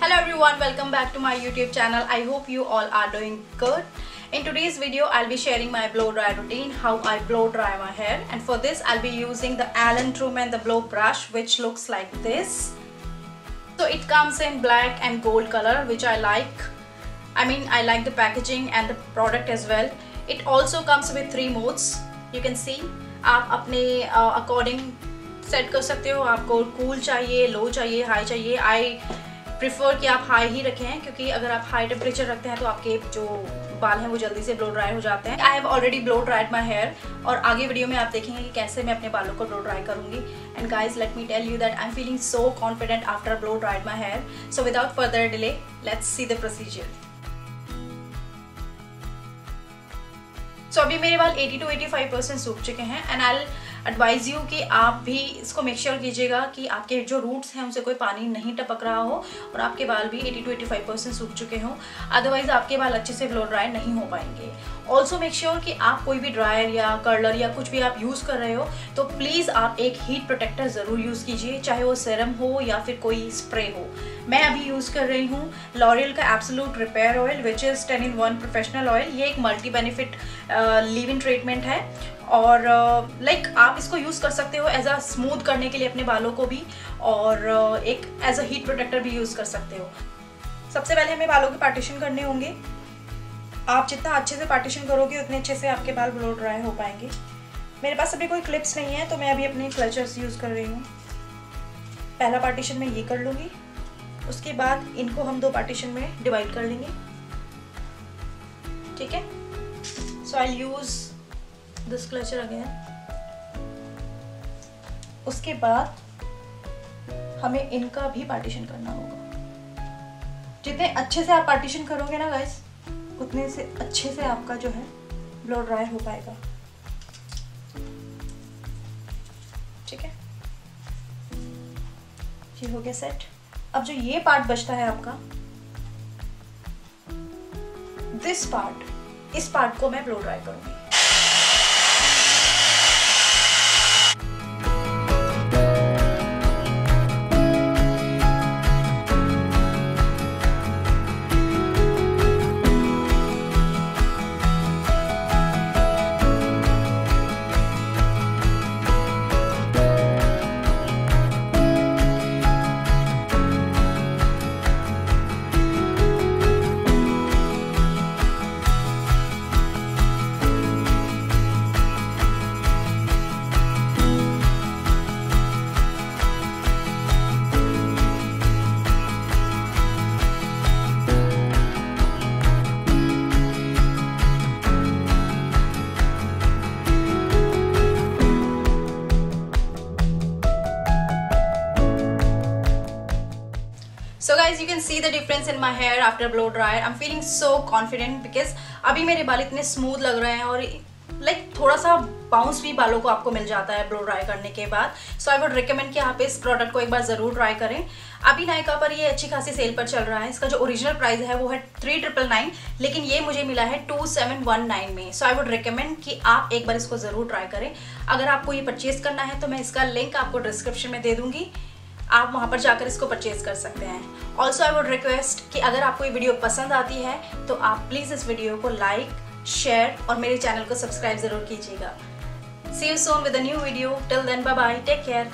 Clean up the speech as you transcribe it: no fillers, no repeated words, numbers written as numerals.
Hello everyone, welcome back to my YouTube channel. I hope you all are doing good. In today's video, I'll be sharing my blow dry routine, how I blow dry my hair, and for this I'll be using the Alan Truman the blow brush, which looks like this. So it comes in black and gold color, which I like. I like the packaging and the product as well. It also comes with 3 modes. You can see आप अपने according set कर सकते हो. आपको cool चाहिए, लो चाहिए, high चाहिए. I prefer कि आप हाई ही रखें, क्योंकि अगर आप हाई टेम्परेचर रखते हैं तो आपके जो बाल हैं वो जल्दी से ब्लो ड्राई हो जाते हैं. I have already blow dried my hair और आगे वीडियो में आप देखेंगे कि कैसे मैं अपने बालों को ब्लो ड्राई करूंगी. And guys let me tell you that I am feeling so confident after blow dried my hair. So without further delay let's see the procedure. So अभी मेरे बाल 80 to 85% सूख चुके हैं एंड आई एडवाइज यू कि आप भी इसको मेक श्योर कीजिएगा कि आपके जो रूट्स हैं उनसे कोई पानी नहीं टपक रहा हो और आपके बाल भी 80 to 85% सूख चुके हों. अदरवाइज आपके बाल अच्छे से ब्लो ड्राई नहीं हो पाएंगे. ऑल्सो मेक श्योर कि आप कोई भी ड्रायर या कर्लर या कुछ भी आप यूज़ कर रहे हो तो प्लीज़ आप एक हीट प्रोटेक्टर ज़रूर यूज़ कीजिए, चाहे वो सीरम हो या फिर कोई स्प्रे हो. मैं अभी यूज़ कर रही हूँ लॉरियल का absolute repair oil, which is 10-in-1 professional oil. ये एक multi benefit leave in treatment है और आप इसको यूज़ कर सकते हो एज अ स्मूथ करने के लिए अपने बालों को भी, और एक एज अ हीट प्रोटेक्टर भी यूज़ कर सकते हो. सबसे पहले हमें बालों के पार्टीशन करने होंगे. आप जितना अच्छे से पार्टीशन करोगे उतने अच्छे से आपके बाल ब्लो ड्राई हो पाएंगे. मेरे पास अभी कोई क्लिप्स नहीं है तो मैं अभी अपने क्लचर्स यूज़ कर रही हूँ. पहला पार्टीशन मैं ये कर लूँगी, उसके बाद इनको हम 2 पार्टीशन में डिवाइड कर लेंगे. ठीक है. सो आई यूज़ दिस क्लचर अगेन. उसके बाद हमें इनका भी पार्टीशन करना होगा. जितने अच्छे से आप पार्टीशन करोगे ना गाइस, उतने से अच्छे से आपका जो है ब्लो ड्राई हो पाएगा. ठीक है, ये हो गया सेट. अब जो ये पार्ट बचता है आपका, दिस पार्ट, इस पार्ट को मैं ब्लो ड्राई करूंगी. So guys, you can see the difference in my hair after blow dryer. I'm feeling so confident because अभी मेरे बाल इतने स्मूथ लग रहे हैं और थोड़ा सा बाउंस भी बालों को आपको मिल जाता है ब्लो ड्राई करने के बाद. सो आई वुड रिकमेंड कि आप इस प्रोडक्ट को एक बार ज़रूर ट्राई करें. अभी नायका पर ये अच्छी खासी सेल पर चल रहा है. इसका जो ओरिजिनल प्राइस है वो है 3,999, लेकिन ये मुझे मिला है 2,719 में. सो आई वुड रिकमेंड कि आप एक बार इसको ज़रूर ट्राई करें. अगर आपको ये परचेज़ करना है तो मैं इसका लिंक आपको डिस्क्रिप्शन में दे दूँगी, आप वहाँ पर जाकर इसको परचेज कर सकते हैं. ऑल्सो आई वुड रिक्वेस्ट कि अगर आपको ये वीडियो पसंद आती है तो आप प्लीज़ इस वीडियो को लाइक, शेयर और मेरे चैनल को सब्सक्राइब ज़रूर कीजिएगा. See you soon with a new video. Till then bye bye, take care.